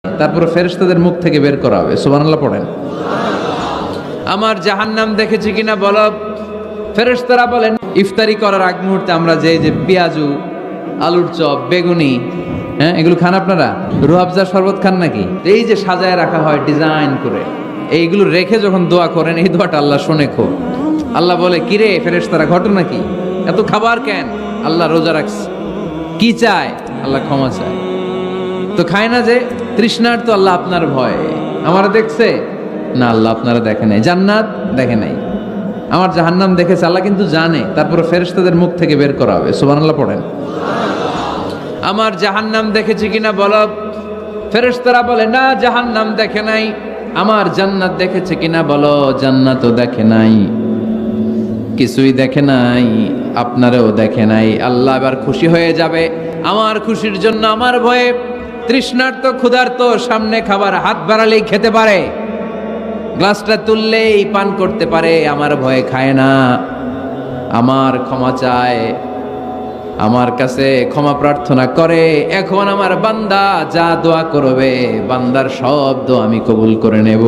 তারপরে ফেরেশতাদের মুখ থেকে বের করা হবে। সুবহানাল্লাহ পড়েন। আমার জাহান্নাম দেখেছি কিনা বলো। ফেরেশতারা বলেন ইফতারি করার আগ মুহূর্তে আমরা যে পেঁয়াজু, আলুর চপ, বেগুনি, হ্যাঁ এগুলো খান আপনারা? রুহাবজার শরবত খান নাকি? এই যে সাজায় রাখা হয় ডিজাইন করে, এইগুলো রেখে যখন দোয়া করেন এই দোয়াটা আল্লাহ শোনে খুব। আল্লাহ বলে কিরে ফেরেশতারা ঘটনা কি, এত খাবার কেন? আল্লাহ রোজা রাখছে। কি চায়? আল্লাহ ক্ষমা চায়। তো খায় না যে তৃষ্ণার, তো আল্লাহ আপনার ভয়। আমার দেখছে না, আল্লাহ আপনারা দেখে নাই। জান্নাত দেখে নাই, আমার জাহান্নাম দেখেছে আল্লাহ কিন্তু জানে। তারপরে ফেরেশতাদের মুখ থেকে বের করা হবে। সুবহানাল্লাহ পড়েন। আমার জাহান্নাম দেখেছি কিনা বলো। ফেরেশতারা বলে না, জাহান্নাম দেখে নাই। আমার জান্নাত দেখেছে কিনা বলো। জান্নাতও দেখে নাই, কিছুই দেখে নাই, আপনারও দেখে নাই। আল্লাহ এবার খুশি হয়ে যাবে। আমার খুশির জন্য আমার ভয়ে তৃষ্ণার্ত ক্ষুধার্ত সামনে খাবার হাত বাড়ালেই খেতে পারে, গ্লাসটা তুললেই পান করতে পারে, আমার ভয়ে খায় না। আমার ক্ষমা চায়, আমার কাছে ক্ষমা প্রার্থনা করে। এখন আমার বান্দা যা দোয়া করবে, বান্দার সব দোয়া আমি কবুল করে নেব।